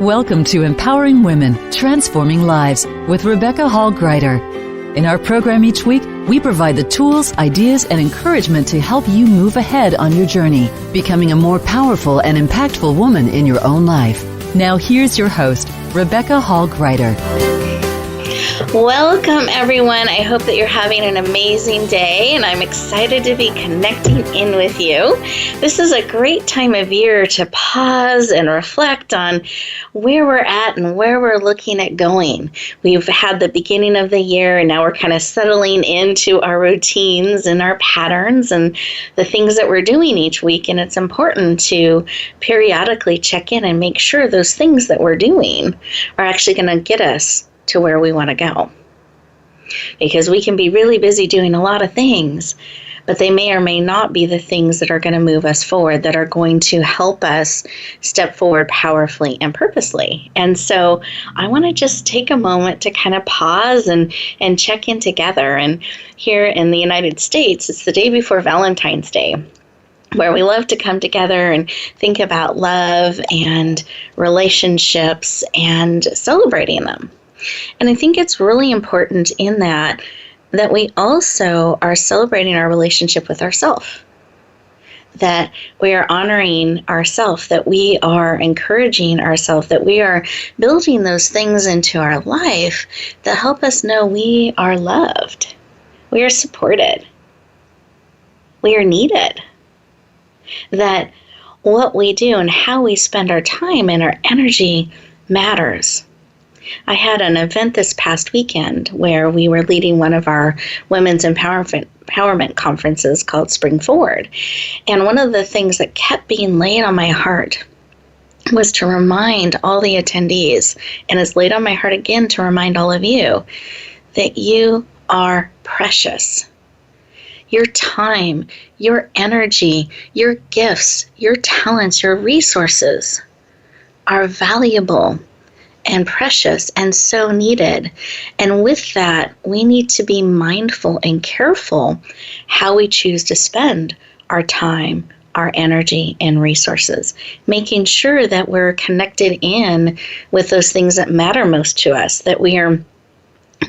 Welcome to Empowering Women, Transforming Lives with Rebecca Hall Gruyter. In our program each week, we provide the tools, ideas, and encouragement to help you move ahead on your journey, becoming a more powerful and impactful woman in your own life. Now here's your host, Rebecca Hall Gruyter. Welcome, everyone. I hope that you're having an amazing day, and I'm excited to be connecting in with you. This is a great time of year to pause and reflect on where we're at and where we're looking at going. We've had the beginning of the year, and now we're kind of settling into our routines and our patterns and the things that we're doing each week, and it's important to periodically check in and make sure those things that we're doing are actually going to get us to where we want to go. Because we can be really busy doing a lot of things, but they may or may not be the things that are going to move us forward, that are going to help us step forward powerfully and purposely. And so I want to just take a moment to kind of pause and check in together. And here in the United States, it's the day before Valentine's Day, where we love to come together and think about love and relationships and celebrating them. And I think it's really important in that we also are celebrating our relationship with ourselves, that we are honoring ourselves, that we are encouraging ourselves, that we are building those things into our life that help us know we are loved, we are supported, we are needed, that what we do and how we spend our time and our energy matters. I had an event this past weekend where we were leading one of our women's empowerment conferences called Spring Forward. And one of the things that kept being laid on my heart was to remind all the attendees, and it's laid on my heart again to remind all of you, that you are precious. Your time, your energy, your gifts, your talents, your resources are valuable and precious and so needed. And with that, we need to be mindful and careful how we choose to spend our time, our energy, and resources, making sure that we're connected in with those things that matter most to us, that we are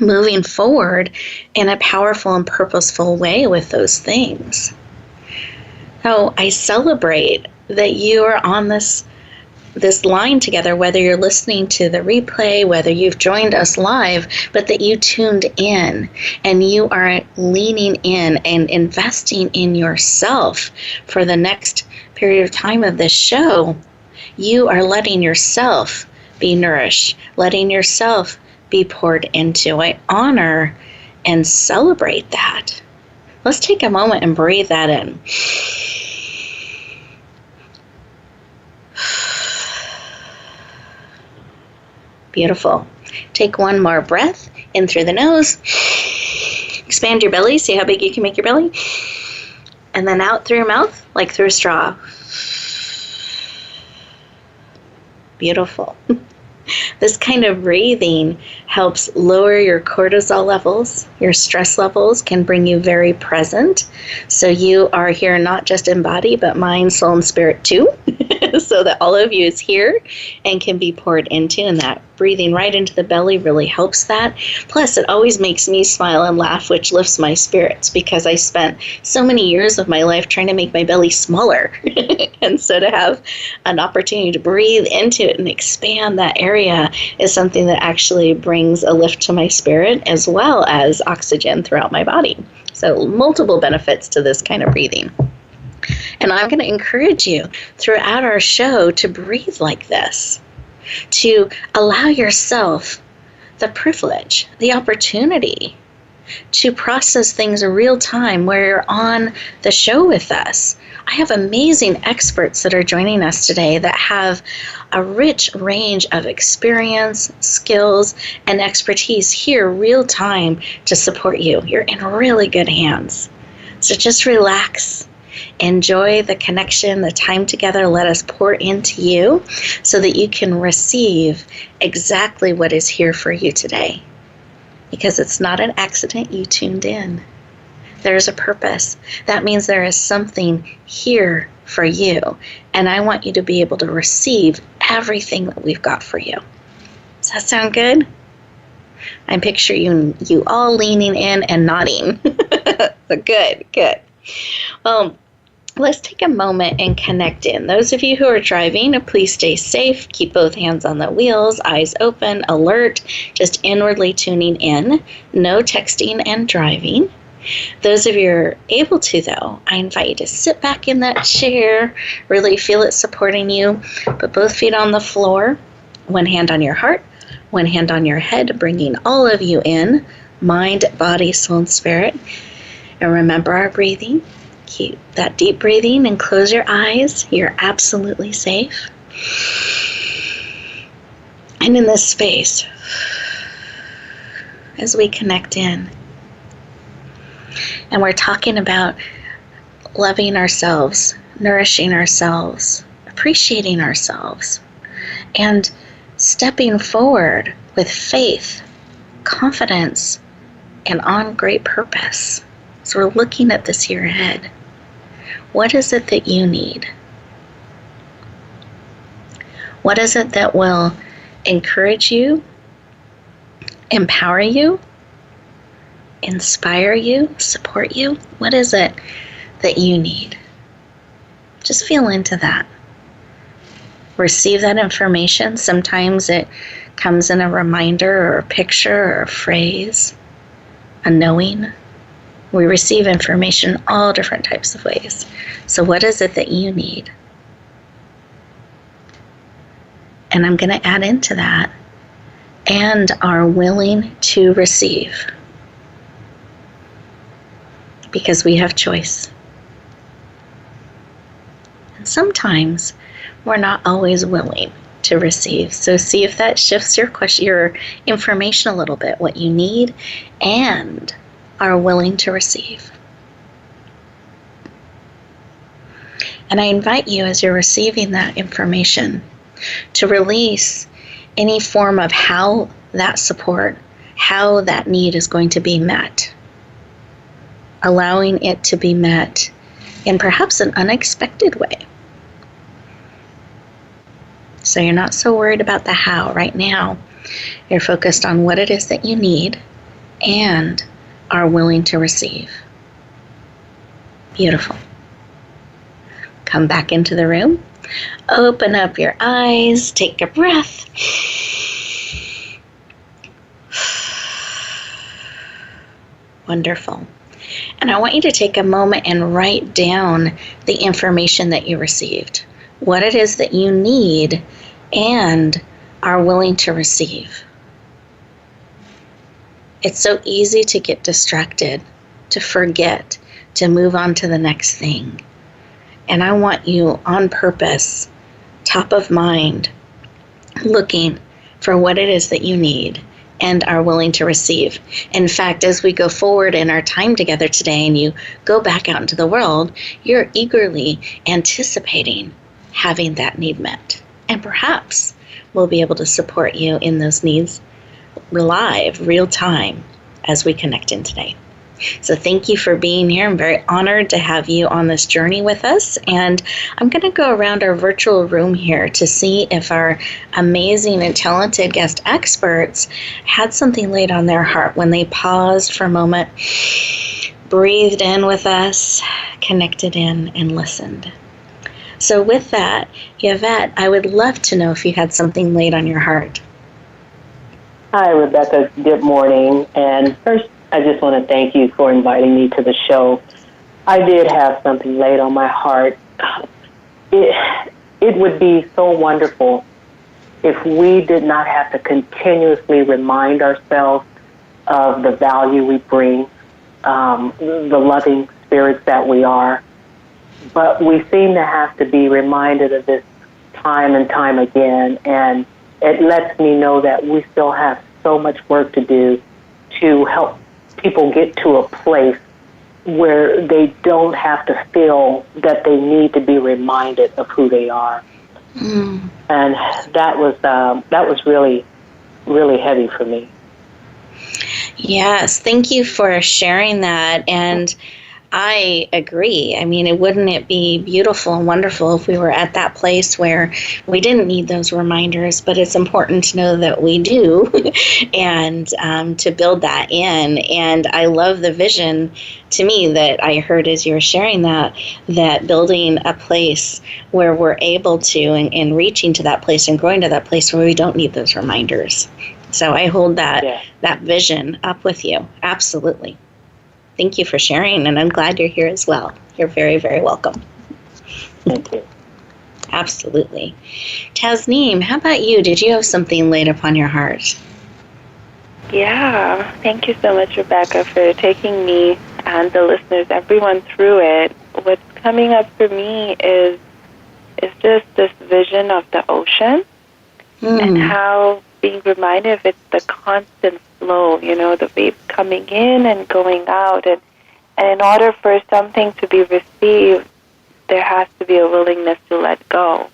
moving forward in a powerful and purposeful way with those things. So I celebrate that you are on this line together, whether you're listening to the replay, whether you've joined us live, but that you tuned in and you are leaning in and investing in yourself for the next period of time of this show. You are letting yourself be nourished, letting yourself be poured into. I honor and celebrate that. Let's take a moment and breathe that in. Beautiful. Take one more breath in through the nose. Expand your belly. See how big you can make your belly. And then out through your mouth like through a straw. Beautiful. This kind of breathing helps lower your cortisol levels. Your stress levels can bring you very present. So you are here not just in body, but mind, soul, and spirit too. So that all of you is here and can be poured into, and that breathing right into the belly really helps that. Plus, it always makes me smile and laugh, which lifts my spirits, because I spent so many years of my life trying to make my belly smaller. And so to have an opportunity to breathe into it and expand that area is something that actually brings a lift to my spirit as well as oxygen throughout my body. So multiple benefits to this kind of breathing. And I'm going to encourage you throughout our show to breathe like this, to allow yourself the privilege, the opportunity to process things in real time where you're on the show with us. I have amazing experts that are joining us today that have a rich range of experience, skills, and expertise here real time to support you. You're in really good hands. So just relax. Enjoy the connection, the time together. Let us pour into you so that you can receive exactly what is here for you today. Because it's not an accident you tuned in. There's a purpose. That means there is something here for you. And I want you to be able to receive everything that we've got for you. Does that sound good? I picture you all leaning in and nodding. So good. Well, let's take a moment and connect in. Those of you who are driving, please stay safe. Keep both hands on the wheels, eyes open, alert, just inwardly tuning in. No texting and driving. Those of you who are able to, though, I invite you to sit back in that chair, really feel it supporting you. Put both feet on the floor, one hand on your heart, one hand on your head, bringing all of you in, mind, body, soul, and spirit. And remember our breathing. Keep that deep breathing and close your eyes. You're absolutely safe. And in this space, as we connect in, and we're talking about loving ourselves, nourishing ourselves, appreciating ourselves, and stepping forward with faith, confidence, and on great purpose. So we're looking at this year ahead. What is it that you need? What is it that will encourage you, empower you, inspire you, support you? What is it that you need? Just feel into that. Receive that information. Sometimes it comes in a reminder or a picture or a phrase, a knowing. We receive information all different types of ways. So what is it that you need? And I'm going to add into that, and are willing to receive. Because we have choice. And sometimes we're not always willing to receive. So see if that shifts your information a little bit, what you need and are willing to receive. And I invite you, as you're receiving that information, to release any form of how that support, how that need is going to be met. Allowing it to be met in perhaps an unexpected way. So you're not so worried about the how right now. You're focused on what it is that you need and are willing to receive. Beautiful. Come back into the room. Open up your eyes. Take a breath. Wonderful. And I want you to take a moment and write down the information that you received. What it is that you need and are willing to receive. It's so easy to get distracted, to forget, to move on to the next thing. And I want you on purpose, top of mind, looking for what it is that you need and are willing to receive. In fact, as we go forward in our time together today and you go back out into the world, you're eagerly anticipating having that need met. And perhaps we'll be able to support you in those needs live, real time, as we connect in today. So thank you for being here. I'm very honored to have you on this journey with us. And I'm going to go around our virtual room here to see if our amazing and talented guest experts had something laid on their heart when they paused for a moment, breathed in with us, connected in, and listened. So with that, Yvette, I would love to know if you had something laid on your heart. Hi, Rebecca. Good morning. And first, I just want to thank you for inviting me to the show. I did have something laid on my heart. It would be so wonderful if we did not have to continuously remind ourselves of the value we bring, the loving spirits that we are. But we seem to have to be reminded of this time and time again, and it lets me know that we still have so much work to do to help people get to a place where they don't have to feel that they need to be reminded of who they are. Mm. And that was really, really heavy for me. Yes, thank you for sharing that. And I agree. I mean, wouldn't it be beautiful and wonderful if we were at that place where we didn't need those reminders, but it's important to know that we do and to build that in. And I love the vision to me that I heard as you were sharing that building a place where we're able to and reaching to that place and going to that place where we don't need those reminders. So I hold that vision up with you. Absolutely. Thank you for sharing, and I'm glad you're here as well. You're very, very welcome. Thank you. Absolutely. Tasneem, how about you? Did you have something laid upon your heart? Yeah. Thank you so much, Rebecca, for taking me and the listeners, everyone, through it. What's coming up for me is just this vision of the ocean and how being reminded of it's the constant flow, the waves coming in and going out. And in order for something to be received, there has to be a willingness to let go.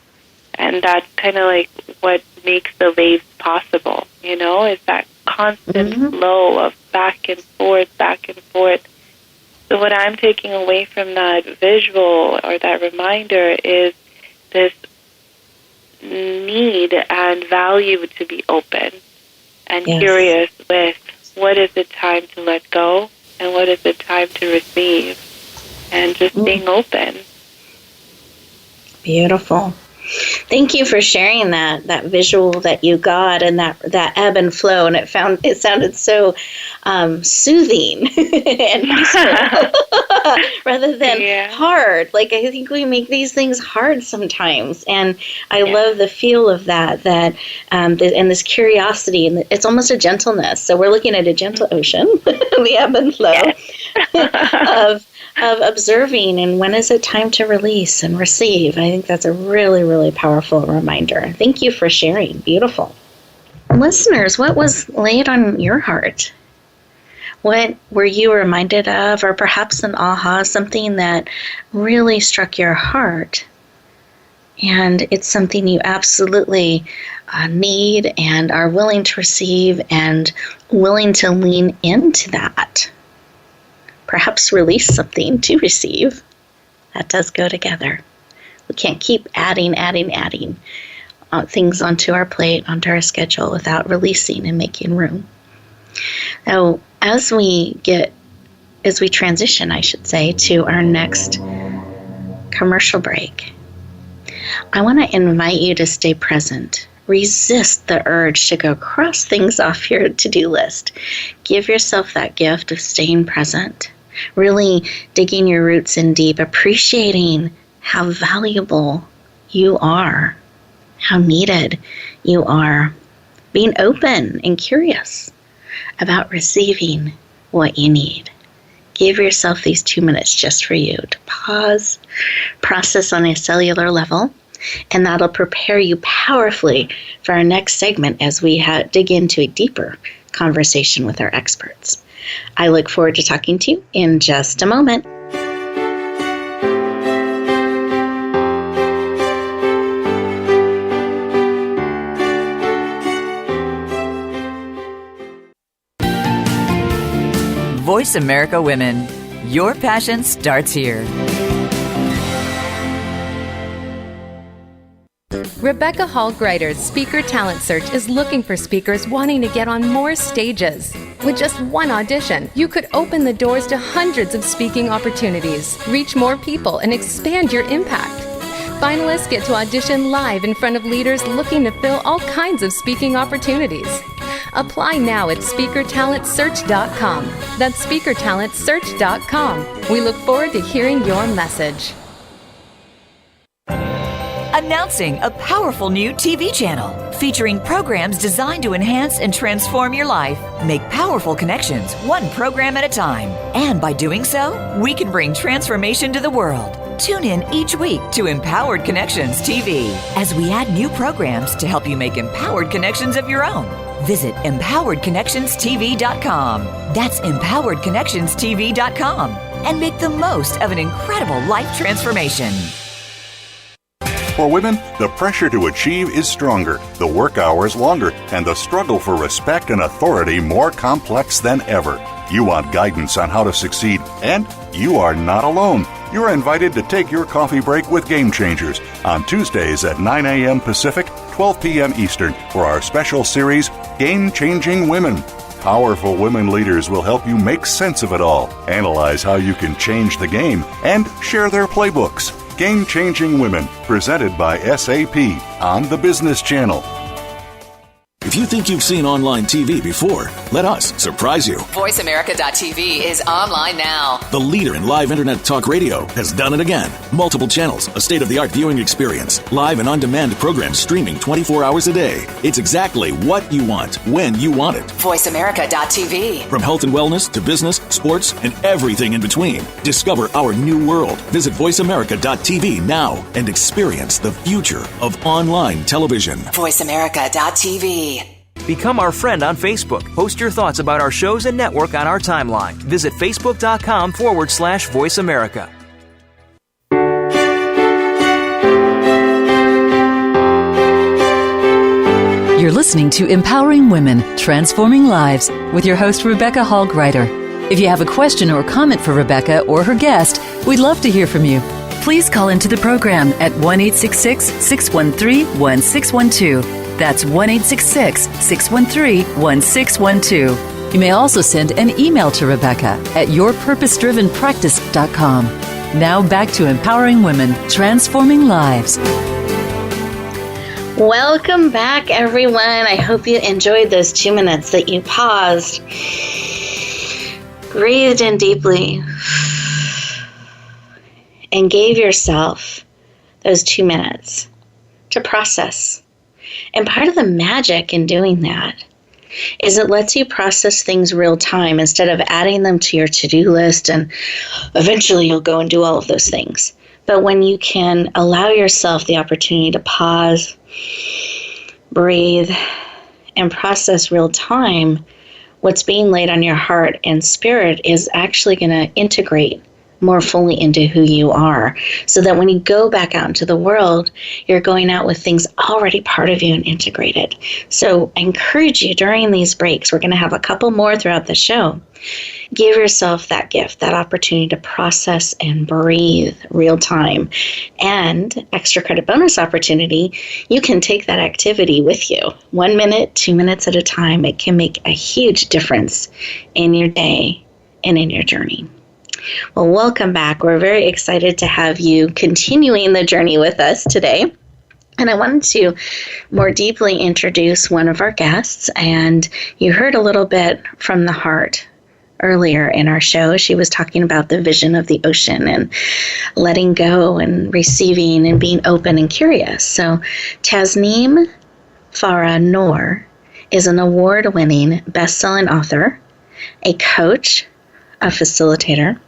And that's kind of like what makes the waves possible, is that constant flow of back and forth, back and forth. So what I'm taking away from that visual or that reminder is this need and value to be open and curious with what is it time to let go and what is it time to receive, and just being open. Beautiful. Thank you for sharing that visual that you got and that ebb and flow, and it sounded so soothing and peaceful rather than hard. Like, I think we make these things hard sometimes, and I love the feel of that and this curiosity, and it's almost a gentleness. So we're looking at a gentle ocean, the ebb and flow of observing, and when is it time to release and receive. I think that's a really, really powerful reminder. Thank you for sharing. Beautiful. Listeners, what was laid on your heart? What were you reminded of, or perhaps an aha, something that really struck your heart? And it's something you absolutely need and are willing to receive and willing to lean into that. Perhaps release something to receive. That does go together. We can't keep adding things onto our plate, onto our schedule without releasing and making room. Now, as we transition, I should say, to our next commercial break, I want to invite you to stay present. Resist the urge to go cross things off your to-do list. Give yourself that gift of staying present, really digging your roots in deep, appreciating how valuable you are, how needed you are, being open and curious about receiving what you need. Give yourself these 2 minutes just for you to pause, process on a cellular level, and that'll prepare you powerfully for our next segment as we dig into a deeper conversation with our experts. I look forward to talking to you in just a moment. Voice America Women. Your passion starts here. Rebecca Hall Gruyter's Speaker Talent Search is looking for speakers wanting to get on more stages. With just one audition, you could open the doors to hundreds of speaking opportunities, reach more people, and expand your impact. Finalists get to audition live in front of leaders looking to fill all kinds of speaking opportunities. Apply now at SpeakerTalentSearch.com. That's SpeakerTalentSearch.com. We look forward to hearing your message. Announcing a powerful new TV channel featuring programs designed to enhance and transform your life. Make powerful connections, one program at a time. And by doing so, we can bring transformation to the world. Tune in each week to Empowered Connections TV as we add new programs to help you make empowered connections of your own. Visit EmpoweredConnectionsTV.com. That's EmpoweredConnectionsTV.com. And make the most of an incredible life transformation. For women, the pressure to achieve is stronger, the work hours longer, and the struggle for respect and authority more complex than ever. You want guidance on how to succeed, and you are not alone. You're invited to take your coffee break with Game Changers on Tuesdays at 9 a.m. Pacific, 12 p.m. Eastern for our special series, Game Changing Women. Powerful women leaders will help you make sense of it all, analyze how you can change the game, and share their playbooks. Game Changing Women, presented by SAP on the Business Channel. If you think you've seen online TV before, let us surprise you. VoiceAmerica.tv is online now. The leader in live Internet talk radio has done it again. Multiple channels, a state-of-the-art viewing experience, live and on-demand programs streaming 24 hours a day. It's exactly what you want, when you want it. VoiceAmerica.tv. From health and wellness to business, sports, and everything in between. Discover our new world. Visit VoiceAmerica.tv now and experience the future of online television. VoiceAmerica.tv. Become our friend on Facebook. Post your thoughts about our shows and network on our timeline. Visit Facebook.com/Voice America. You're listening to Empowering Women, Transforming Lives with your host, Rebecca Hall Gruyter. If you have a question or comment for Rebecca or her guest, we'd love to hear from you. Please call into the program at 1-866-613-1612. That's 1-866-613-1612. You may also send an email to Rebecca at yourpurposedrivenpractice.com. Now back to Empowering Women, Transforming Lives. Welcome back, everyone. I hope you enjoyed those 2 minutes that you paused, breathed in deeply, and gave yourself those 2 minutes to process. And part of the magic in doing that is it lets you process things real time instead of adding them to your to-do list, and eventually you'll go and do all of those things. But when you can allow yourself the opportunity to pause, breathe, and process real time, what's being laid on your heart and spirit is actually going to integrate more fully into who you are, so that when you go back out into the world, you're going out with things already part of you and integrated. So I encourage you during these breaks, we're going to have a couple more throughout the show. Give yourself that gift, that opportunity to process and breathe real time. And extra credit bonus opportunity, you can take that activity with you 1 minute, 2 minutes at a time. It can make a huge difference in your day and in your journey. Well, welcome back. We're very excited to have you continuing the journey with us today. And I wanted to more deeply introduce one of our guests. And you heard a little bit from the heart earlier in our show. She was talking about the vision of the ocean and letting go and receiving and being open and curious. So Tasneem Noor is an award-winning best-selling author, a coach, a facilitator,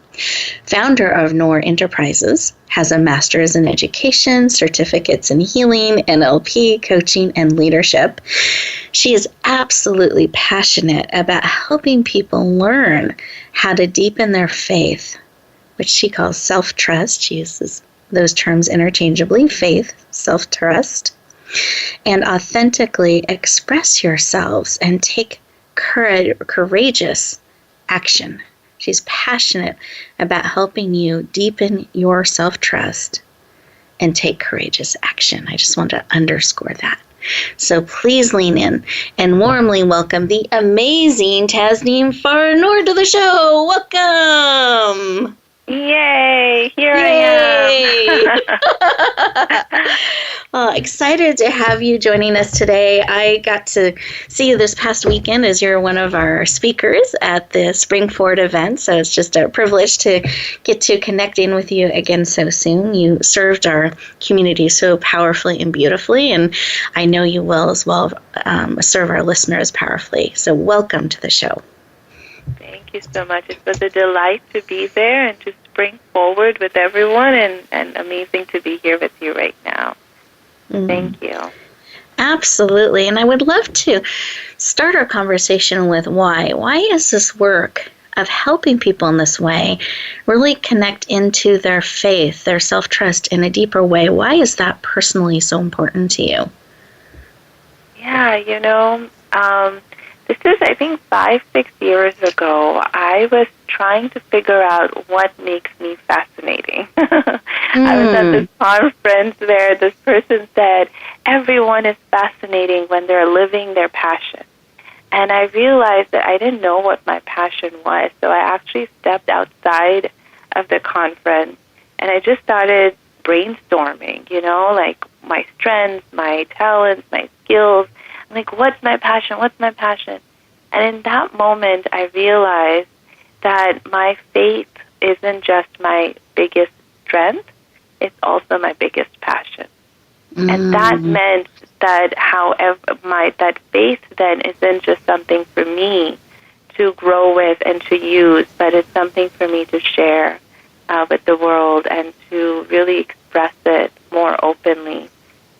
founder of Noor Enterprises, has a master's in education, certificates in healing, NLP, coaching, and leadership. She is absolutely passionate about helping people learn how to deepen their faith, which she calls self-trust. She uses those terms interchangeably, faith, self-trust, and authentically express yourselves and take courageous action. She's passionate about helping you deepen your self-trust and take courageous action. I just want to underscore that. So please lean in and warmly welcome the amazing Tasneem Noor to the show. Welcome. Yay, here Yay. I am. Well, excited to have you joining us today. I got to see you this past weekend as you're one of our speakers at the Spring Forward event, so it's just a privilege to get to connecting with you again so soon. You served our community so powerfully and beautifully, and I know you will as well serve our listeners powerfully. So welcome to the show. Thank you so much. It was a delight to be there and to spring forward with everyone, and amazing to be here with you right now. Thank you. Absolutely. And I would love to start our conversation with why. Why is this work of helping people in this way really connect into their faith, their self-trust in a deeper way? Why is that personally so important to you? Yeah, This is, I think, 5-6 years ago. I was trying to figure out what makes me fascinating. I was at this conference where this person said, everyone is fascinating when they're living their passion. And I realized that I didn't know what my passion was, so I actually stepped outside of the conference, and I just started brainstorming, like my strengths, my talents, my skills. I'm like, what's my passion? What's my passion? And in that moment, I realized that my faith isn't just my biggest strength, it's also my biggest passion. And that meant that that faith then isn't just something for me to grow with and to use, but it's something for me to share with the world and to really express it more openly.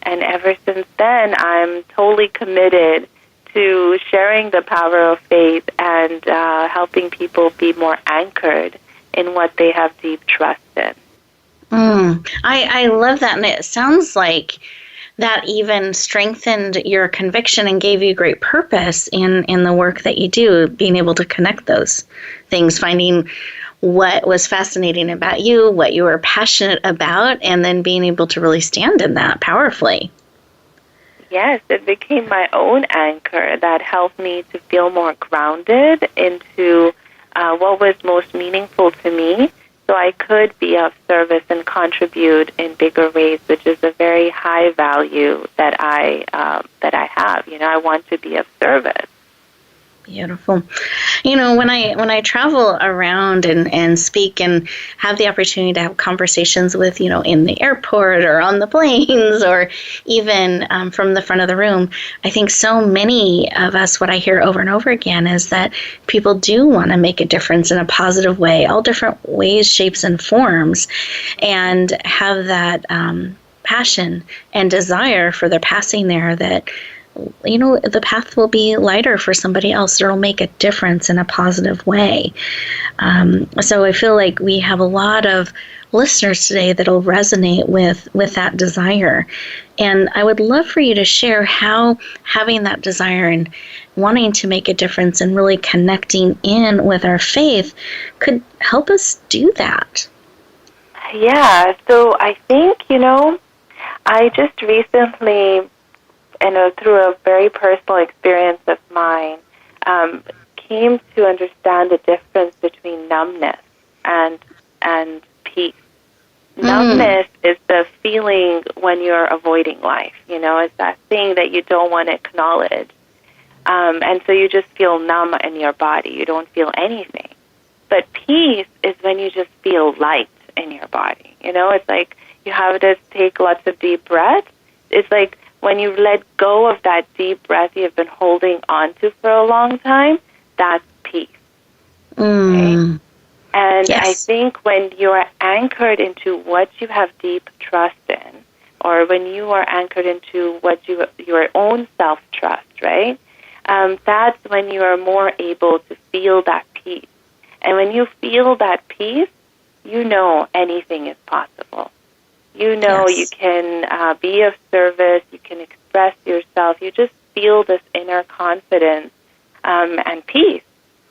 And ever since then, I'm totally committed to sharing the power of faith and helping people be more anchored in what they have deep trust in. I love that, and it sounds like that even strengthened your conviction and gave you great purpose in the work that you do, being able to connect those things, finding what was fascinating about you, what you were passionate about, and then being able to really stand in that powerfully. Yes, it became my own anchor that helped me to feel more grounded into what was most meaningful to me, so I could be of service and contribute in bigger ways, which is a very high value that I have. I want to be of service. Beautiful. When I travel around and speak and have the opportunity to have conversations with, in the airport or on the planes or even from the front of the room, I think so many of us, what I hear over and over again is that people do want to make a difference in a positive way, all different ways, shapes, and forms, and have that passion and desire for their passing there that the path will be lighter for somebody else. It'll make a difference in a positive way. So I feel like we have a lot of listeners today that'll resonate with that desire. And I would love for you to share how having that desire and wanting to make a difference and really connecting in with our faith could help us do that. Yeah, so I think, I just recently, and through a very personal experience of mine, came to understand the difference between numbness and peace. Numbness is the feeling when you're avoiding life. It's that thing that you don't want to acknowledge. And so you just feel numb in your body. You don't feel anything. But peace is when you just feel light in your body. It's like you have to take lots of deep breaths. It's like when you let go of that deep breath you've been holding on to for a long time, that's peace. Okay? And yes. I think when you are anchored into what you have deep trust in, or when you are anchored into what your own self-trust, right, that's when you are more able to feel that peace. And when you feel that peace, anything is possible. Yes. You can be of service, you can express yourself, you just feel this inner confidence and peace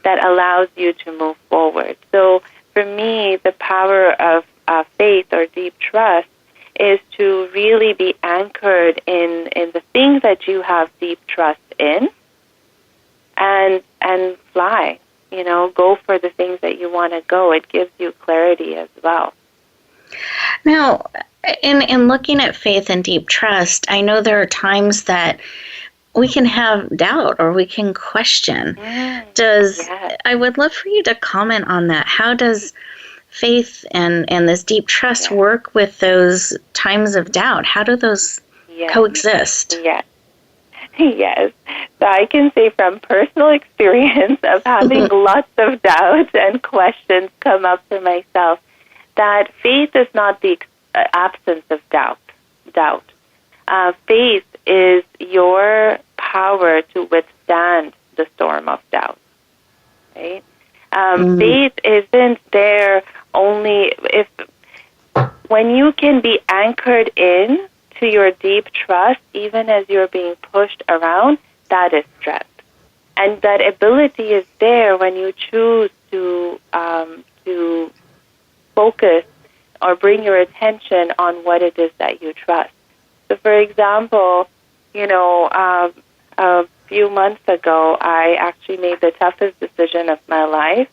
that allows you to move forward. So for me, the power of faith or deep trust is to really be anchored in the things that you have deep trust in and fly, go for the things that you want to go. It gives you clarity as well. Now, in looking at faith and deep trust, I know there are times that we can have doubt or we can question. I would love for you to comment on that. How does faith and this deep trust work with those times of doubt? How do those coexist? Yes. So I can say from personal experience of having lots of doubts and questions come up for myself that faith is not the absence of doubt. Faith is your power to withstand the storm of doubt. Right? Faith isn't there only when you can be anchored in to your deep trust, even as you're being pushed around. That is strength. And that ability is there when you choose to focus or bring your attention on what it is that you trust. So, for example, a few months ago, I actually made the toughest decision of my life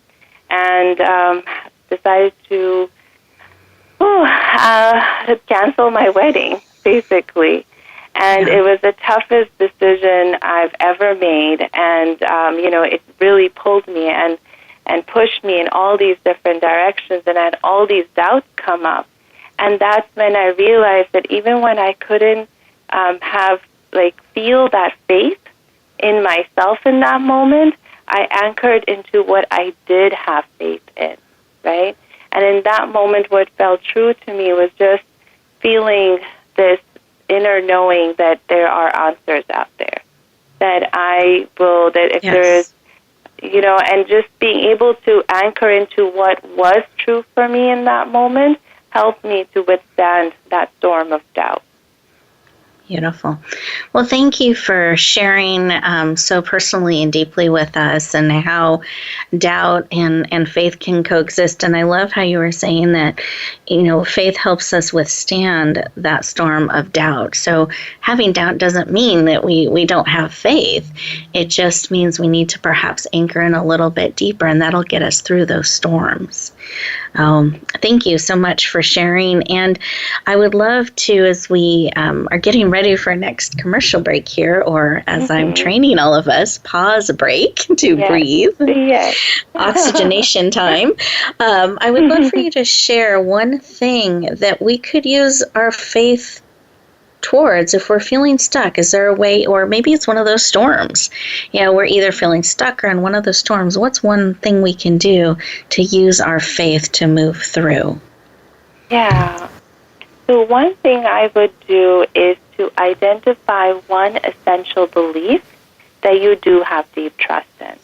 and decided to cancel my wedding, basically. And it was the toughest decision I've ever made. And, it really pulled me and pushed me in all these different directions, and I had all these doubts come up. And that's when I realized that even when I couldn't feel that faith in myself in that moment, I anchored into what I did have faith in, right? And in that moment, what felt true to me was just feeling this inner knowing that there are answers out there, that if there is, and just being able to anchor into what was true for me in that moment helped me to withstand that storm of doubt. Beautiful. Well, thank you for sharing so personally and deeply with us, and how doubt and faith can coexist. And I love how you were saying that, faith helps us withstand that storm of doubt. So having doubt doesn't mean that we don't have faith. It just means we need to perhaps anchor in a little bit deeper, and that'll get us through those storms. Thank you so much for sharing. And I would love to, as we are getting ready for our next commercial break here, or as I'm training all of us, pause a break to breathe, oxygenation time. I would love for you to share one thing that we could use our faith towards if we're feeling stuck. Is there a way, or maybe it's one of those storms, we're either feeling stuck or in one of those storms. What's one thing we can do to use our faith to move through? Yeah. So one thing I would do is to identify one essential belief that you do have deep trust in.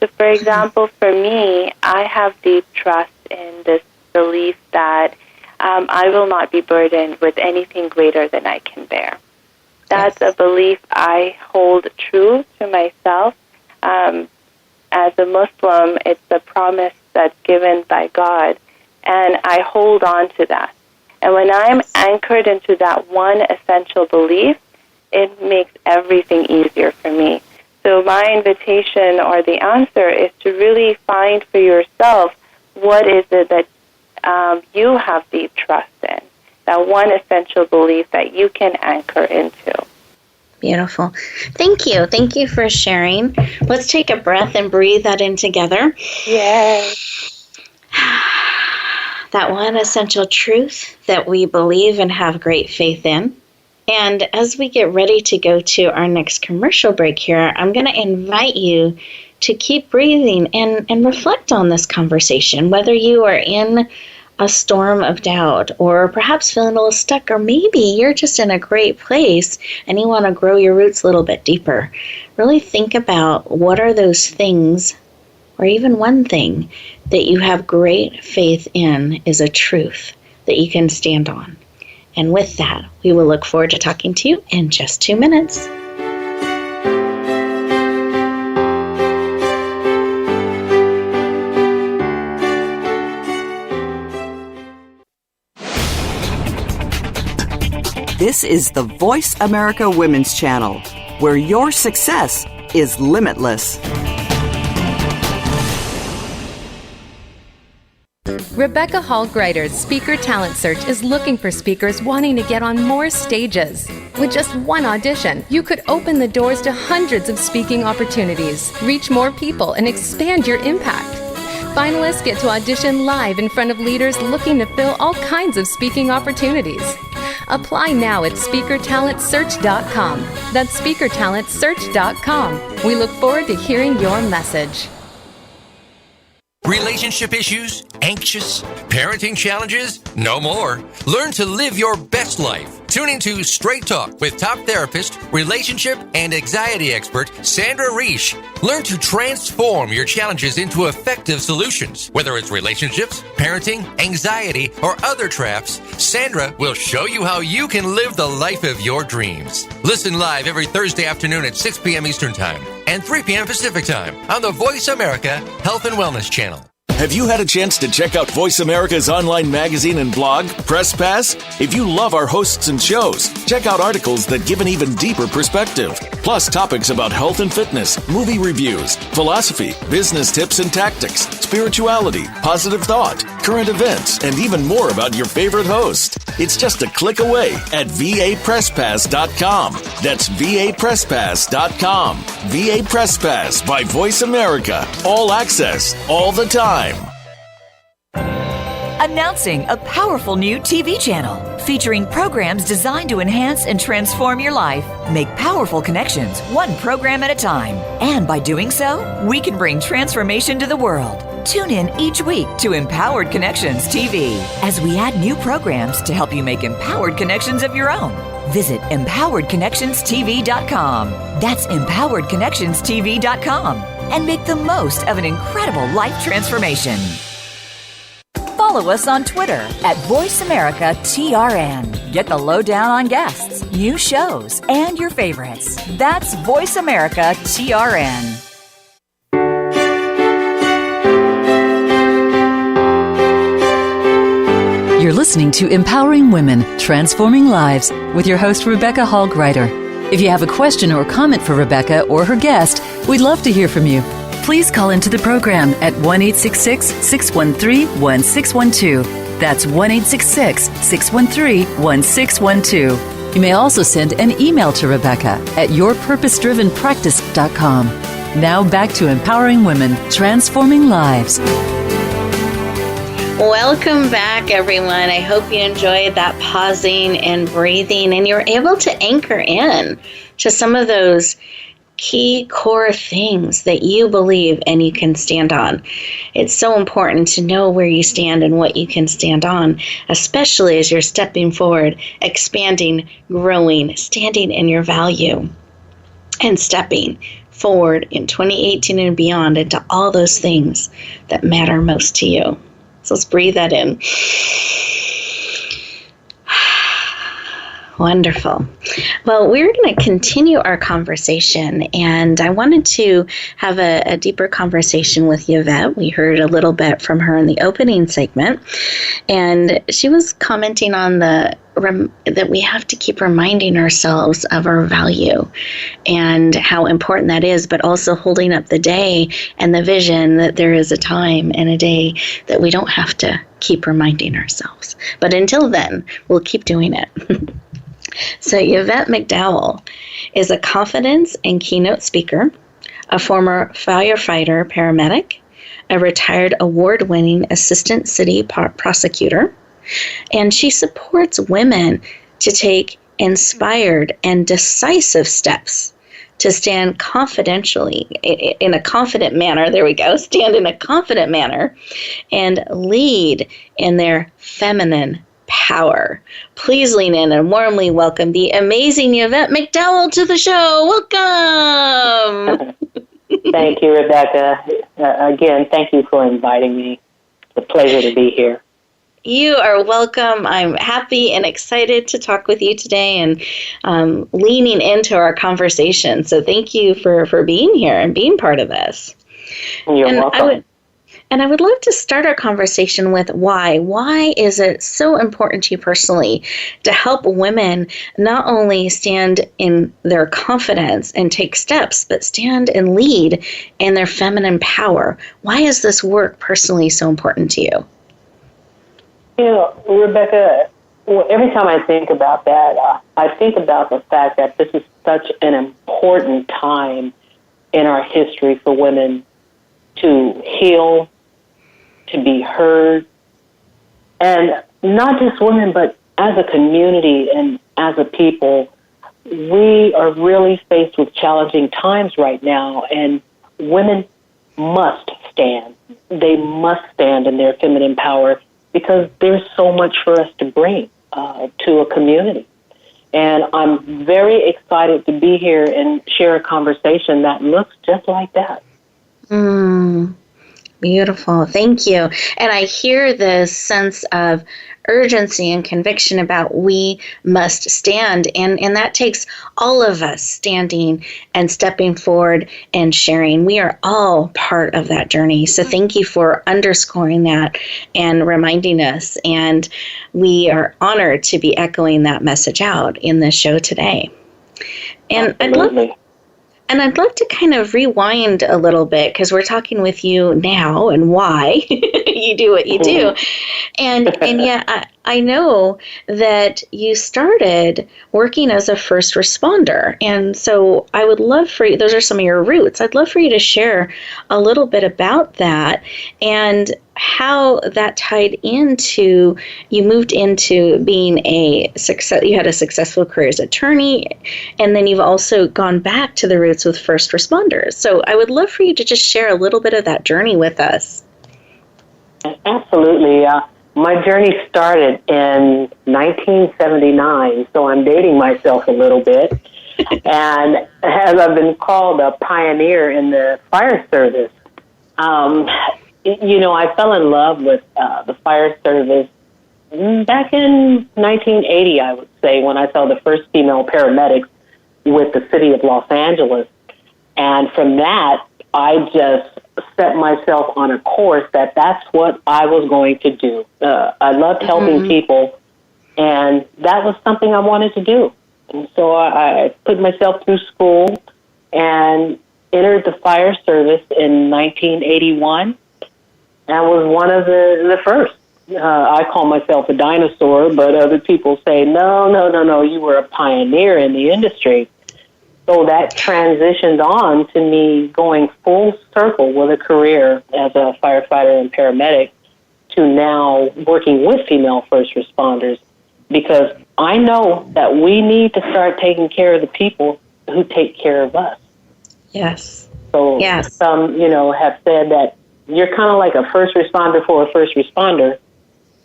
So for example, for me, I have deep trust in this belief that I will not be burdened with anything greater than I can bear. That's a belief I hold true to myself. As a Muslim, it's a promise that's given by God, and I hold on to that. And when I'm anchored into that one essential belief, it makes everything easier for me. So my invitation or the answer is to really find for yourself what is it that you have deep trust in, that one essential belief that you can anchor into. Beautiful. Thank you. Thank you for sharing. Let's take a breath and breathe that in together. Yes. That one essential truth that we believe and have great faith in. And as we get ready to go to our next commercial break here, I'm going to invite you to keep breathing and reflect on this conversation, whether you are in a storm of doubt or perhaps feeling a little stuck, or maybe you're just in a great place and you want to grow your roots a little bit deeper. Really think about what are those things, or even one thing that you have great faith in is a truth that you can stand on. And with that, we will look forward to talking to you in just 2 minutes. This is the Voice America Women's Channel, where your success is limitless. Rebecca Hall Gruyter's Speaker Talent Search is looking for speakers wanting to get on more stages. With just one audition, you could open the doors to hundreds of speaking opportunities, reach more people, and expand your impact. Finalists get to audition live in front of leaders looking to fill all kinds of speaking opportunities. Apply now at SpeakerTalentSearch.com. That's SpeakerTalentSearch.com. We look forward to hearing your message. Relationship issues Anxious? Parenting challenges? No more. Learn to live your best life. Tune into Straight Talk with top therapist, relationship, and anxiety expert Sandra Reish. Learn to transform your challenges into effective solutions. Whether it's relationships, parenting, anxiety, or other traps, Sandra will show you how you can live the life of your dreams. Listen live every Thursday afternoon at 6 p.m. Eastern Time and 3 p.m. Pacific Time on the Voice America Health and Wellness Channel. Have you had a chance to check out Voice America's online magazine and blog, Press Pass? If you love our hosts and shows, check out articles that give an even deeper perspective. Plus topics about health and fitness, movie reviews, philosophy, business tips and tactics, spirituality, positive thought, current events, and even more about your favorite host. It's just a click away at vapresspass.com. That's vapresspass.com. VA Press Pass by Voice America. All access, all the time. Announcing a powerful new TV channel featuring programs designed to enhance and transform your life. Make powerful connections, one program at a time. And by doing so, we can bring transformation to the world. Tune in each week to Empowered Connections TV as we add new programs to help you make empowered connections of your own. Visit empoweredconnectionstv.com. That's empoweredconnectionstv.com. And make the most of an incredible life transformation. Follow us on Twitter at VoiceAmericaTRN. Get the lowdown on guests, new shows, and your favorites. That's VoiceAmericaTRN. You're listening to Empowering Women, Transforming Lives with your host, Rebecca Hall Gruyter. If you have a question or comment for Rebecca or her guest, we'd love to hear from you. Please call into the program at 1-866-613-1612. That's 1-866-613-1612. You may also send an email to Rebecca at yourpurposedrivenpractice.com. Now back to Empowering Women, Transforming Lives. Welcome back, everyone. I hope you enjoyed that pausing and breathing, and you're able to anchor in to some of those key core things that you believe and you can stand on. It's so important to know where you stand and what you can stand on, especially as you're stepping forward, expanding, growing, standing in your value, and stepping forward in 2018 and beyond into all those things that matter most to you. So let's breathe that in. Wonderful. Well, we're going to continue our conversation, and I wanted to have a deeper conversation with Yvette. We heard a little bit from her in the opening segment, and she was commenting on that we have to keep reminding ourselves of our value and how important that is, but also holding up the day and the vision that there is a time and a day that we don't have to keep reminding ourselves. But until then, we'll keep doing it. So Yvette McDowell is a confidence and keynote speaker, a former firefighter paramedic, a retired award-winning assistant city prosecutor, and she supports women to take inspired and decisive steps to stand confidentially, in a confident manner, stand in a confident manner and lead in their feminine power. Please lean in and warmly welcome the amazing Yvette McDowell to the show. Welcome. Thank you, Rebecca. Again, thank you for inviting me. It's a pleasure to be here. You are welcome. I'm happy and excited to talk with you today and leaning into our conversation. So thank you for being here and being part of this. You're welcome. I would love to start our conversation with why. Why is it so important to you personally to help women not only stand in their confidence and take steps, but stand and lead in their feminine power? Why is this work personally so important to you? You know, Rebecca, every time I think about that, I think about the fact that this is such an important time in our history for women to heal, to be heard, and not just women, but as a community and as a people, we are really faced with challenging times right now, and women must stand. They must stand in their feminine power because there's so much for us to bring to a community. And I'm very excited to be here and share a conversation that looks just like that. Beautiful. Thank you. And I hear this sense of urgency and conviction about we must stand. And that takes all of us standing and stepping forward and sharing. We are all part of that journey. So thank you for underscoring that and reminding us. And we are honored to be echoing that message out in this show today. And I'd love to kind of rewind a little bit because we're talking with you now and why you do what you do. And yet I know that you started working as a first responder. And so I would love for you, those are some of your roots. I'd love for you to share a little bit about that and how that tied into, you moved into being you had a successful career as attorney, and then you've also gone back to the roots with first responders. So I would love for you to just share a little bit of that journey with us. Absolutely. My journey started in 1979, so I'm dating myself a little bit. And as I've been called a pioneer in the fire service, I fell in love with the fire service back in 1980, I would say, when I saw the first female paramedics with the city of Los Angeles. And from that, I just set myself on a course that's what I was going to do. I loved helping people, and that was something I wanted to do. And so I put myself through school and entered the fire service in 1981. I was one of the first. I call myself a dinosaur, but other people say, no, you were a pioneer in the industry. So that transitioned on to me going full circle with a career as a firefighter and paramedic to now working with female first responders, because I know that we need to start taking care of the people who take care of us. Yes. So some, have said that you're kind of like a first responder for a first responder.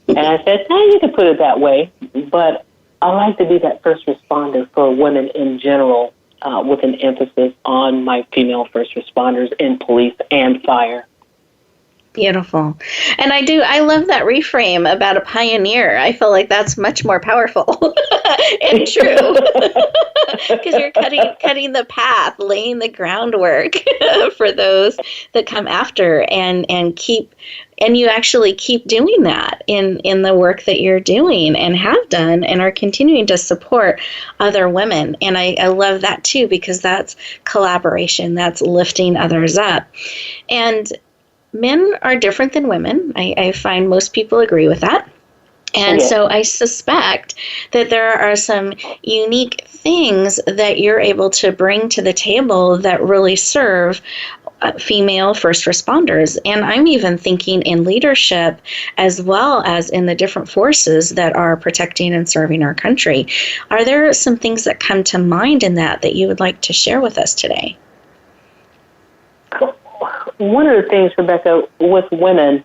And I said, you can put it that way, but I like to be that first responder for women in general, with an emphasis on my female first responders in police and fire. Beautiful. And I love that reframe about a pioneer. I feel like that's much more powerful and true. Because you're cutting the path, laying the groundwork for those that come after, and you actually keep doing that in the work that you're doing and have done and are continuing to support other women. And I love that too, because that's collaboration, that's lifting others up. And men are different than women. I find most people agree with that. And so I suspect that there are some unique things that you're able to bring to the table that really serve female first responders. And I'm even thinking in leadership as well as in the different forces that are protecting and serving our country. Are there some things that come to mind in that you would like to share with us today? One of the things, Rebecca, with women,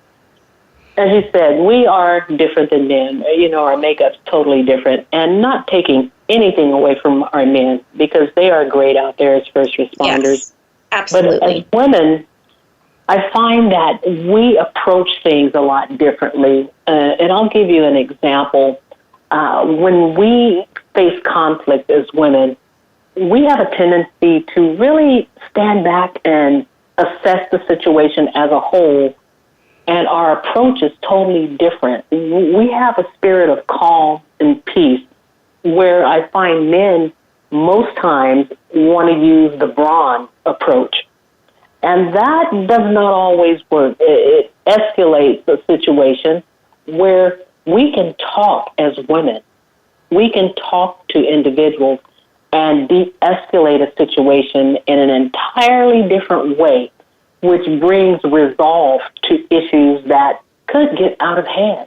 as you said, we are different than men. Our makeup's totally different, and not taking anything away from our men, because they are great out there as first responders. Yes, absolutely. But as women, I find that we approach things a lot differently. And I'll give you an example. When we face conflict as women, we have a tendency to really stand back and assess the situation as a whole, and our approach is totally different. We have a spirit of calm and peace, where I find men most times want to use the brawn approach. And that does not always work. It escalates the situation, where we can talk as women. We can talk to individuals and de-escalate a situation in an entirely different way, which brings resolve to issues that could get out of hand.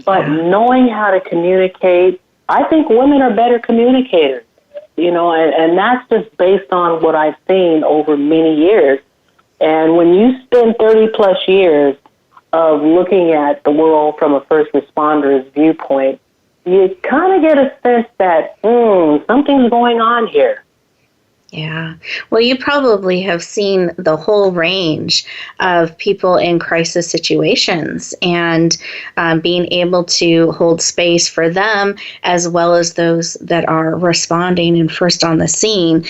But knowing how to communicate, I think women are better communicators, and that's just based on what I've seen over many years And when you spend 30 plus years of looking at the world from a first responder's viewpoint, you kind of get a sense that, something's going on here. Yeah. Well, you probably have seen the whole range of people in crisis situations, and being able to hold space for them as well as those that are responding and first on the scene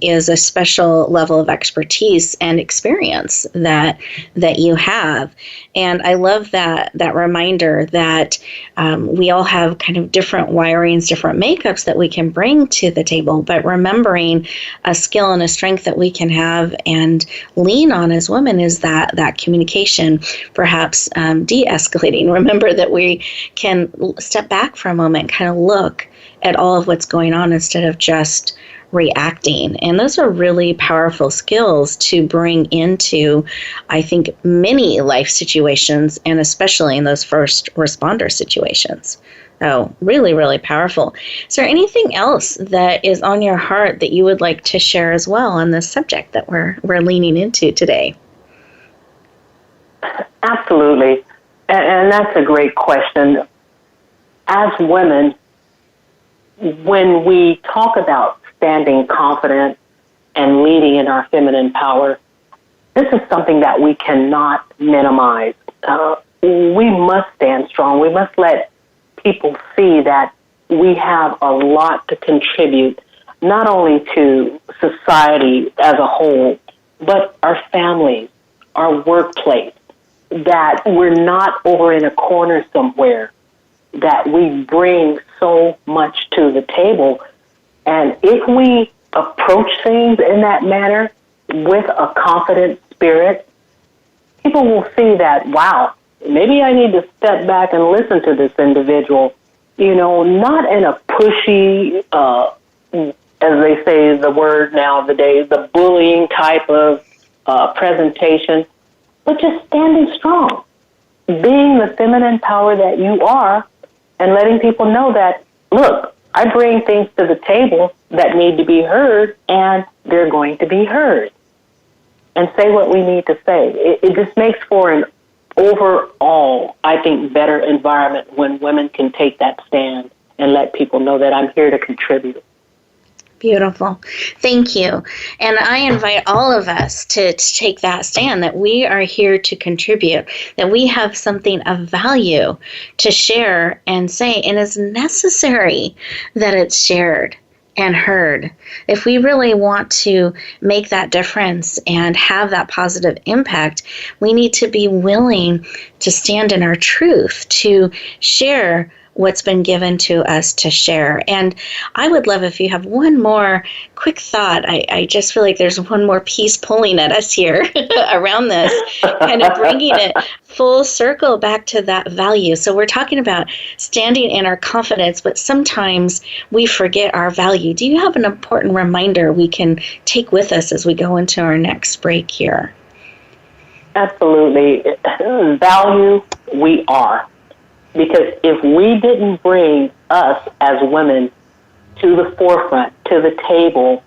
is a special level of expertise and experience that you have. And I love that reminder that we all have kind of different wirings, different makeups that we can bring to the table, but remembering a skill and a strength that we can have and lean on as women is that communication, perhaps de-escalating. Remember that we can step back for a moment, kind of look at all of what's going on instead of just reacting. And those are really powerful skills to bring into, I think, many life situations, and especially in those first responder situations. Oh, really, really powerful. Is there anything else that is on your heart that you would like to share as well on this subject that we're leaning into today? Absolutely. And that's a great question. As women, when we talk about standing confident and leading in our feminine power, this is something that we cannot minimize. We must stand strong. We must let people see that we have a lot to contribute, not only to society as a whole, but our families, our workplace, that we're not over in a corner somewhere, that we bring so much to the table. And if we approach things in that manner with a confident spirit, people will see that, wow, maybe I need to step back and listen to this individual, not in a pushy, as they say the word nowadays, the bullying type of presentation, but just standing strong, being the feminine power that you are, and letting people know that, look, I bring things to the table that need to be heard, and they're going to be heard. And say what we need to say. It just makes for an overall, I think, better environment when women can take that stand and let people know that I'm here to contribute. Beautiful. Thank you. And I invite all of us to take that stand, that we are here to contribute, that we have something of value to share and say, and it's necessary that it's shared and heard. If we really want to make that difference and have that positive impact, we need to be willing to stand in our truth, to share what's been given to us to share. And I would love if you have one more quick thought. I just feel like there's one more piece pulling at us here around this, kind of bringing it full circle back to that value. So we're talking about standing in our confidence, but sometimes we forget our value. Do you have an important reminder we can take with us as we go into our next break here? Absolutely. Value we are. Because if we didn't bring us as women to the forefront, to the table,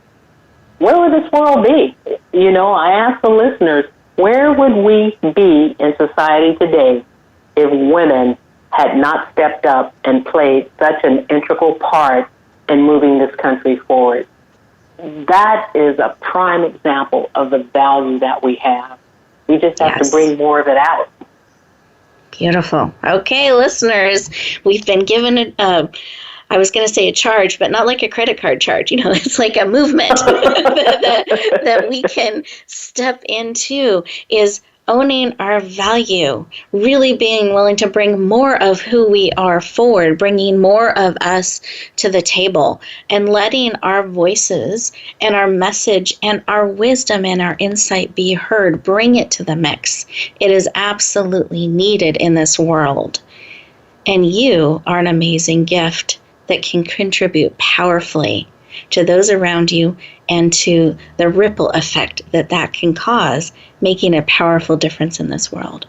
where would this world be? I ask the listeners, where would we be in society today if women had not stepped up and played such an integral part in moving this country forward? That is a prime example of the value that we have. We just have to bring more of it out. Beautiful. Okay, listeners, we've been given I was going to say a charge, but not like a credit card charge. It's like a movement that we can step into, is owning our value, really being willing to bring more of who we are forward, bringing more of us to the table, and letting our voices and our message and our wisdom and our insight be heard. Bring it to the mix. It is absolutely needed in this world. And you are an amazing gift that can contribute powerfully to those around you and to the ripple effect that can cause, making a powerful difference in this world.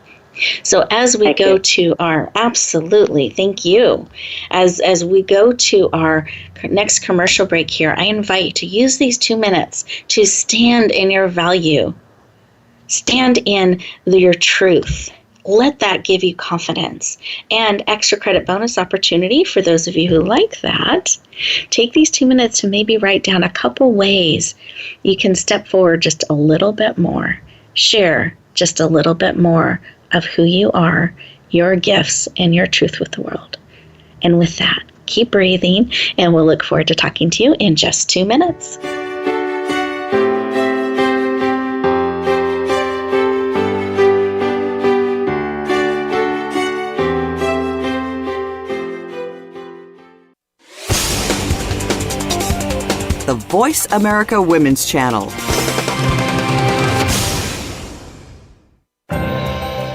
So as we go to our, absolutely, thank you. As we go to our next commercial break here, I invite you to use these 2 minutes to stand in your value Stand in your truth. Let that give you confidence. And extra credit bonus opportunity for those of you who like that. Take these 2 minutes to maybe write down a couple ways you can step forward just a little bit more. Share just a little bit more of who you are, your gifts, and your truth with the world. And with that, keep breathing, and we'll look forward to talking to you in just 2 minutes. The Voice America Women's Channel.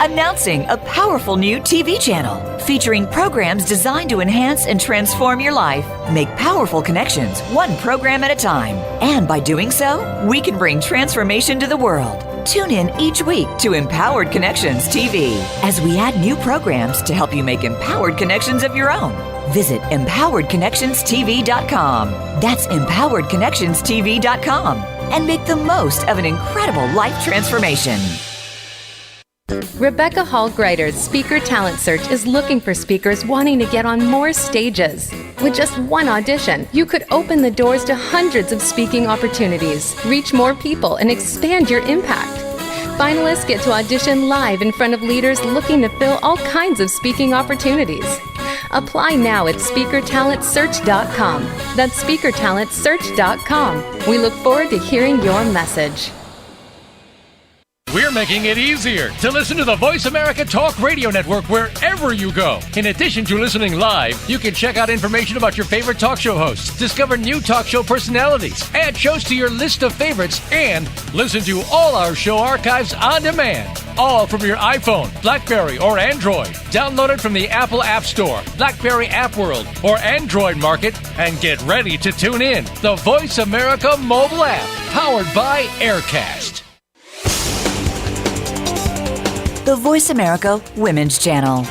Announcing a powerful new TV channel featuring programs designed to enhance and transform your life. Make powerful connections, one program at a time. And by doing so, we can bring transformation to the world. Tune in each week to Empowered Connections TV as we add new programs to help you make empowered connections of your own. Visit empoweredconnectionstv.com. That's empoweredconnectionstv.com. And make the most of an incredible life transformation. Rebecca Hall Gruyter's Speaker Talent Search is looking for speakers wanting to get on more stages. With just one audition, you could open the doors to hundreds of speaking opportunities, reach more people, and expand your impact. Finalists get to audition live in front of leaders looking to fill all kinds of speaking opportunities. Apply now at speakertalentsearch.com. That's speakertalentsearch.com. We look forward to hearing your message. We're making it easier to listen to the Voice America Talk Radio Network wherever you go. In addition to listening live, you can check out information about your favorite talk show hosts, discover new talk show personalities, add shows to your list of favorites, and listen to all our show archives on demand. All from your iPhone, BlackBerry, or Android. Download it from the Apple App Store, BlackBerry App World, or Android Market, and get ready to tune in. The Voice America mobile app, powered by Aircast. The Voice America Women's Channel.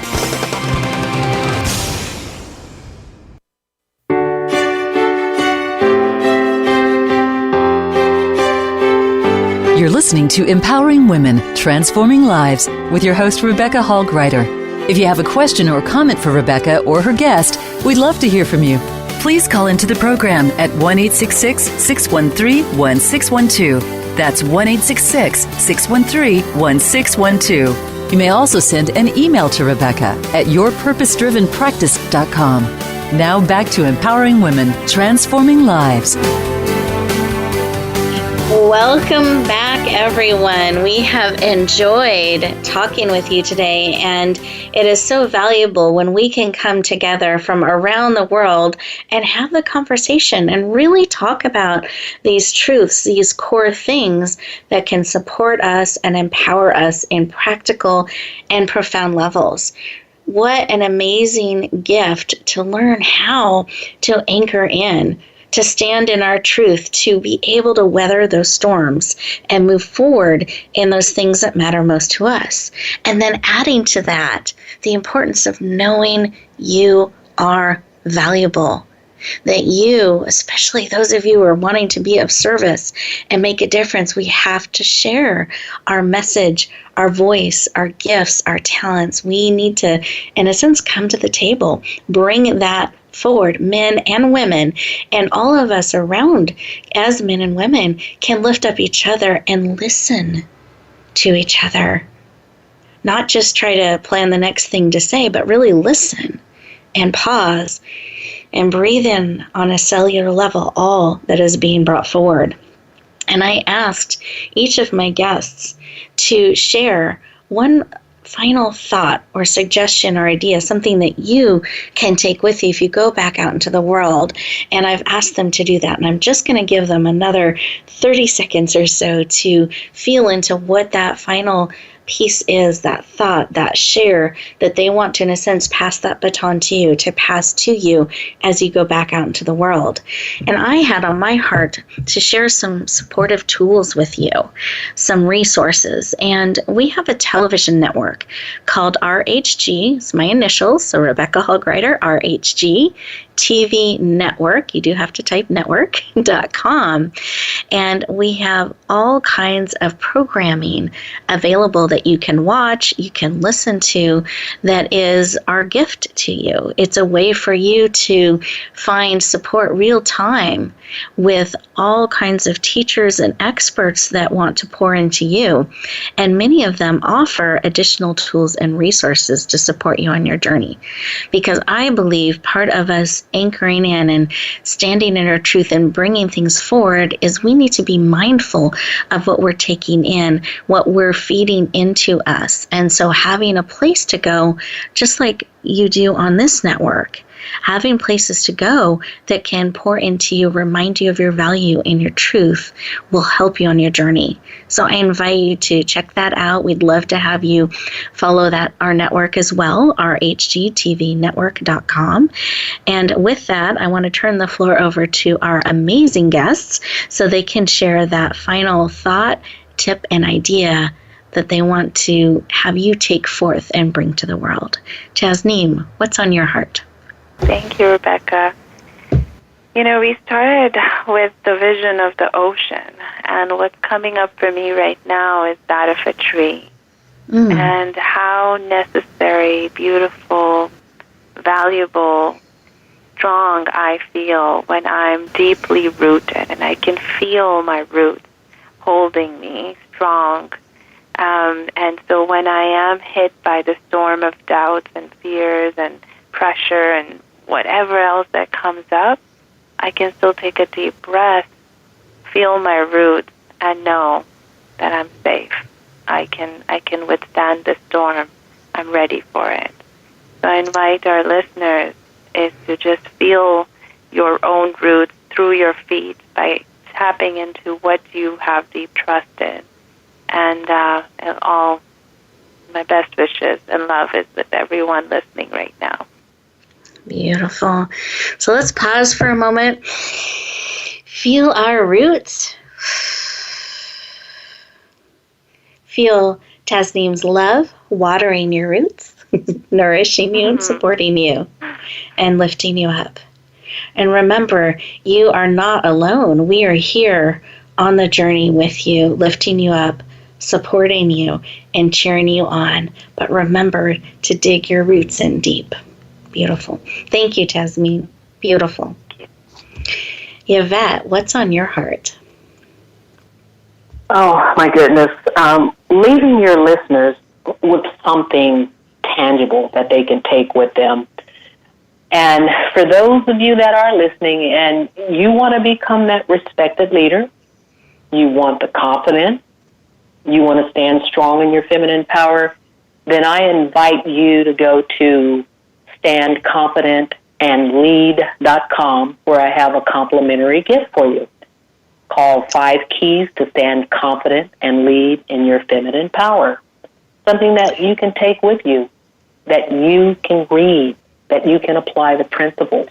You're listening to Empowering Women, Transforming Lives with your host, Rebecca Hall Gruyter. If you have a question or comment for Rebecca or her guest, we'd love to hear from you. Please call into the program at 1-866-613-1612. That's 1-866-613-1612. You may also send an email to Rebecca at yourpurposedrivenpractice.com. Now back to Empowering Women, Transforming Lives. Welcome back, everyone. We have enjoyed talking with you today, and it is so valuable when we can come together from around the world and have the conversation and really talk about these truths, these core things that can support us and empower us in practical and profound levels. What an amazing gift to learn how to anchor in, to stand in our truth, to be able to weather those storms and move forward in those things that matter most to us. And then adding to that, the importance of knowing you are valuable. That you, especially those of you who are wanting to be of service and make a difference, we have to share our message, our voice, our gifts, our talents. We need to, in a sense, come to the table, bring that forward, men and women, and all of us around as men and women can lift up each other and listen to each other. Not just try to plan the next thing to say, but really listen and pause and breathe in on a cellular level all that is being brought forward. And I asked each of my guests to share one final thought or suggestion or idea, something that you can take with you if you go back out into the world. And I've asked them to do that. And I'm just going to give them another 30 seconds or so to feel into what that final piece is, that thought, that share that they want to, in a sense, pass that baton to you, to pass to you as you go back out into the world. And I had on my heart to share some supportive tools with you, some resources. And we have a television network called RHG. It's my initials, so Rebecca Hall Gruyter, RHG TV Network. You do have to type network.com. And we have all kinds of programming available that you can watch, you can listen to, that is our gift to you. It's a way for you to find support real time with all kinds of teachers and experts that want to pour into you. And many of them offer additional tools and resources to support you on your journey. Because I believe part of us anchoring in and standing in our truth and bringing things forward is we need to be mindful of what we're taking in, what we're feeding into us. And so having a place to go, just like you do on this network, having places to go that can pour into you, remind you of your value and your truth, will help you on your journey. So I invite you to check that out. We'd love to have you follow our network as well, RHG TV Network.com. And with that, I want to turn the floor over to our amazing guests so they can share that final thought, tip, and idea that they want to have you take forth and bring to the world. Tasneem, what's on your heart? Thank you, Rebecca. You know, we started with the vision of the ocean, and what's coming up for me right now is that of a tree. And how necessary, beautiful, valuable, strong I feel when I'm deeply rooted, and I can feel my roots holding me strong. And so when I am hit by the storm of doubts and fears and pressure and whatever else that comes up, I can still take a deep breath, feel my roots, and know that I'm safe. I can withstand the storm. I'm ready for it. So I invite our listeners is to just feel your own roots through your feet by tapping into what you have deep trust in. And all my best wishes and love is with everyone listening right now. Beautiful. So let's pause for a moment. Feel our roots. Feel Tasneem's love watering your roots, nourishing you and supporting you and lifting you up. And remember, you are not alone. We are here on the journey with you, lifting you up, supporting you, and cheering you on. But remember to dig your roots in deep. Beautiful. Thank you, Tasneem. Beautiful. Yvette, what's on your heart? Oh, my goodness. Leaving your listeners with something tangible that they can take with them. And for those of you that are listening and you want to become that respected leader, you want the confidence, you want to stand strong in your feminine power, then I invite you to go to standconfidentandlead.com, where I have a complimentary gift for you called 5 Keys to Stand Confident and Lead in Your Feminine Power. Something that you can take with you, that you can read, that you can apply the principles.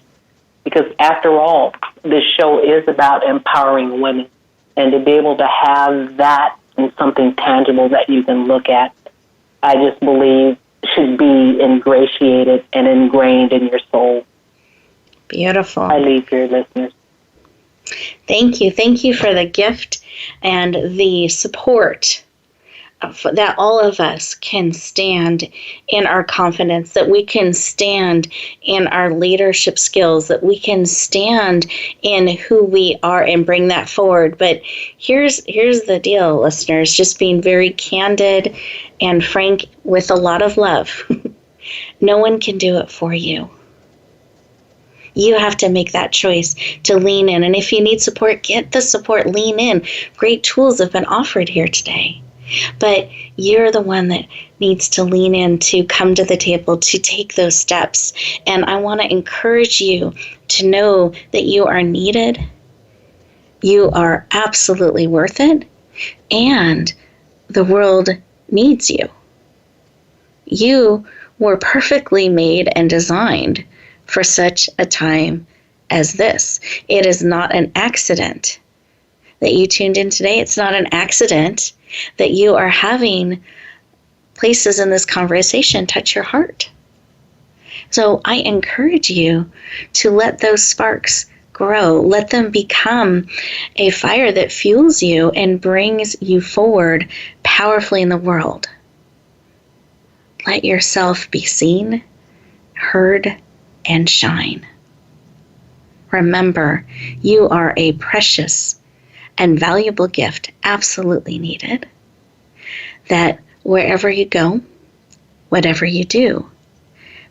Because after all, this show is about empowering women. And to be able to have that in something tangible that you can look at, I just believe should be ingratiated and ingrained in your soul. Beautiful. I leave your listeners. Thank you. Thank you for the gift and the support that all of us can stand in our confidence, that we can stand in our leadership skills, that we can stand in who we are and bring that forward. But here's the deal, listeners, just being very candid and frank with a lot of love. No one can do it for you. You have to make that choice to lean in. And if you need support, get the support, lean in. Great tools have been offered here today. But you're the one that needs to lean in, to come to the table, to take those steps. And I want to encourage you to know that you are needed. You are absolutely worth it. And the world needs you. You were perfectly made and designed for such a time as this. It is not an accident that you tuned in today. It's not an accident that you are having places in this conversation touch your heart. So I encourage you to let those sparks grow. Let them become a fire that fuels you and brings you forward powerfully in the world. Let yourself be seen, heard, and shine. Remember, you are a precious and valuable gift, absolutely needed, that wherever you go, whatever you do,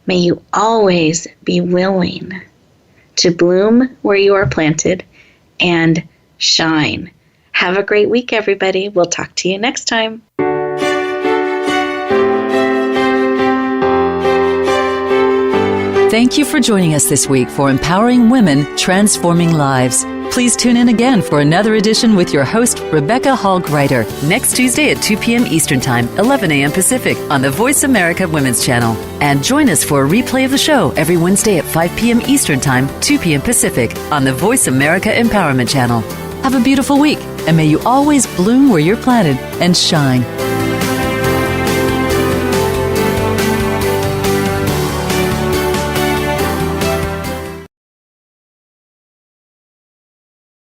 may you always be willing to bloom where you are planted and shine. Have a great week, everybody. We'll talk to you next time. Thank you for joining us this week for Empowering Women, Transforming Lives. Please tune in again for another edition with your host, Rebecca Hall Gruyter, next Tuesday at 2 p.m. Eastern Time, 11 a.m. Pacific on the Voice America Women's Channel. And join us for a replay of the show every Wednesday at 5 p.m. Eastern Time, 2 p.m. Pacific on the Voice America Empowerment Channel. Have a beautiful week, and may you always bloom where you're planted and shine.